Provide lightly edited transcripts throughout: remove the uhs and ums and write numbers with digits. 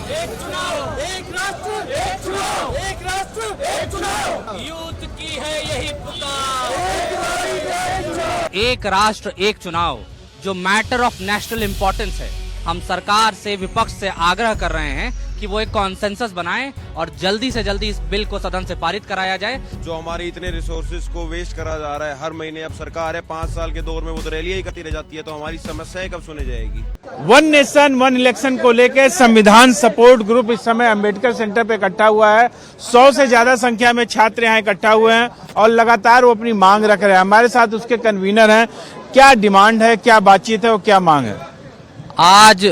एक चुनाव, एक राष्ट्र, एक चुनाव, एक राष्ट्र, एक चुनाव। यूथ की है यही पुकार। एक राष्ट्र एक चुनाव जो मैटर ऑफ नेशनल इम्पोर्टेंस है। हम सरकार से, विपक्ष से आग्रह कर रहे हैं कि वो एक कॉन्सेंसस बनाएं और जल्दी से जल्दी इस बिल को सदन से पारित कराया जाए। जो हमारे इतने रिसोर्सेज को वेस्ट करा जा रहा है हर महीने, अब सरकार है 5 साल के दौर में वो तो रैलियां ही करती रह जाती है, तो हमारी समस्याएं कब सुनी जाएगी। वन नेशन वन इलेक्शन को लेकर संविधान सपोर्ट ग्रुप इस समय अम्बेडकर सेंटर पे इकट्ठा हुआ है। 100 से ज्यादा संख्या में छात्र यहाँ इकट्ठा हुए हैं और लगातार वो अपनी मांग रख रहे हैं। हमारे साथ उसके कन्वीनर हैं। क्या डिमांड है, क्या बातचीत है और क्या मांग है? आज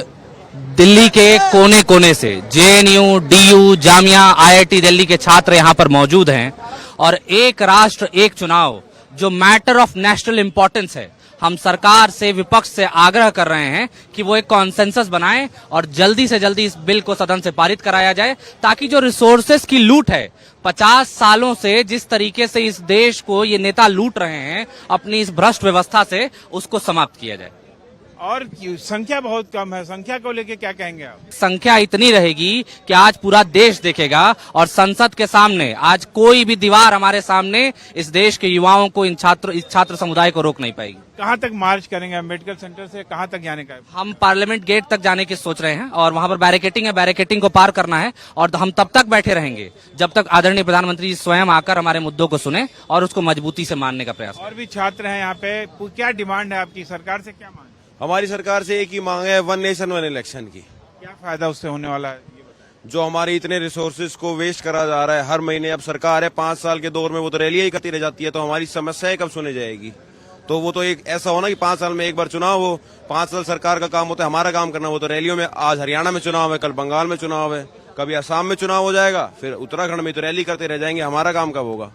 दिल्ली के कोने कोने से JNU, DU, Jamia, IIT Delhi के छात्र यहाँ पर मौजूद हैं और एक राष्ट्र एक चुनाव जो मैटर ऑफ नेशनल इम्पोर्टेंस है, हम सरकार से, विपक्ष से आग्रह कर रहे हैं कि वो एक कॉन्सेंसस बनाएं और जल्दी से जल्दी इस बिल को सदन से पारित कराया जाए, ताकि जो रिसोर्सेस की लूट है 50 सालों से, जिस तरीके से इस देश को ये नेता लूट रहे हैं अपनी इस भ्रष्ट व्यवस्था से, उसको समाप्त किया जाए। और संख्या बहुत कम है, संख्या को लेके क्या कहेंगे आप? संख्या इतनी रहेगी कि आज पूरा देश देखेगा और संसद के सामने आज कोई भी दीवार हमारे सामने इस देश के युवाओं को, इस छात्र समुदाय को रोक नहीं पाएगी। कहाँ तक मार्च करेंगे? अम्बेडकर सेंटर से कहाँ तक जाने का है? हम पार्लियामेंट गेट तक जाने की सोच रहे हैं और वहां पर बैरिकेटिंग है, बैरिकेटिंग को पार करना है और हम तब तक बैठे रहेंगे जब तक आदरणीय प्रधानमंत्री जी स्वयं आकर हमारे मुद्दों को सुने और उसको मजबूती से मानने का प्रयास। और भी छात्र हैं यहाँ पे, क्या डिमांड है आपकी? सरकार से क्या मांग? हमारी सरकार से एक ही मांग है, वन नेशन वन इलेक्शन की। क्या फायदा उससे होने वाला है? ये बताएं। जो हमारे इतने रिसोर्सेज को वेस्ट करा जा रहा है हर महीने, अब सरकार है 5 साल के दौर में वो तो रैलियां ही करती रह जाती है, तो हमारी समस्याएं कब सुनी जाएगी। तो वो तो एक ऐसा होना कि 5 साल में एक बार चुनाव हो, 5 साल सरकार का काम होता है, हमारा काम करना। वो तो रैलियों में, आज हरियाणा में चुनाव है, कल बंगाल में चुनाव है, कभी असम में चुनाव हो जाएगा, फिर उत्तराखंड में तो रैली करते रह जाएंगे। हमारा काम कब होगा?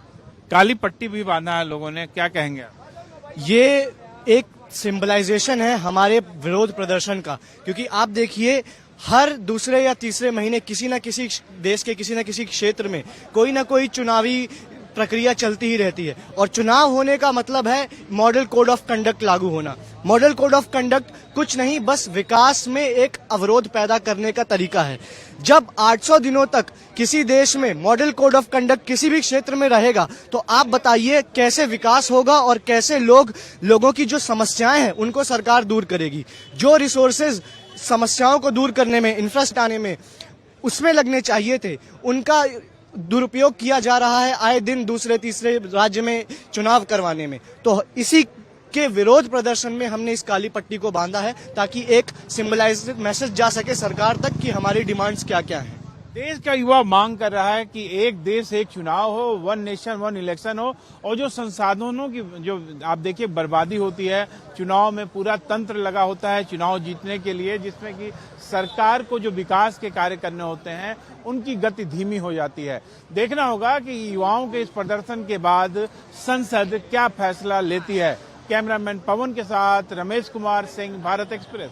काली पट्टी भी बांधा है लोगों ने, क्या कहेंगे आप? ये एक सिंबलाइजेशन है हमारे विरोध प्रदर्शन का, क्योंकि आप देखिए हर दूसरे या तीसरे महीने किसी न किसी देश के किसी न किसी क्षेत्र में कोई ना कोई चुनावी प्रक्रिया चलती ही रहती है और चुनाव होने का मतलब है मॉडल कोड ऑफ कंडक्ट लागू होना। मॉडल कोड ऑफ कंडक्ट कुछ नहीं, बस विकास में एक अवरोध पैदा करने का तरीका है। जब 800 दिनों तक किसी देश में मॉडल कोड ऑफ कंडक्ट किसी भी क्षेत्र में रहेगा तो आप बताइए कैसे विकास होगा और कैसे लोगों की जो समस्याएं हैं उनको सरकार दूर करेगी। जो रिसोर्सेज समस्याओं को दूर करने में, इंफ्रास्ट्रक्चर आने में, उसमें लगने चाहिए थे, उनका दुरुपयोग किया जा रहा है आए दिन दूसरे तीसरे राज्य में चुनाव करवाने में। तो इसी के विरोध प्रदर्शन में हमने इस काली पट्टी को बांधा है ताकि एक सिंबलाइज्ड मैसेज जा सके सरकार तक कि हमारी डिमांड्स क्या क्या हैं। देश का युवा मांग कर रहा है कि एक देश एक चुनाव हो, वन नेशन वन इलेक्शन हो, और जो संसाधनों की जो आप देखिए बर्बादी होती है, चुनाव में पूरा तंत्र लगा होता है चुनाव जीतने के लिए, जिसमें कि सरकार को जो विकास के कार्य करने होते हैं उनकी गति धीमी हो जाती है। देखना होगा कि युवाओं के इस प्रदर्शन के बाद संसद क्या फैसला लेती है। कैमरामैन पवन के साथ रमेश कुमार सिंह, भारत एक्सप्रेस।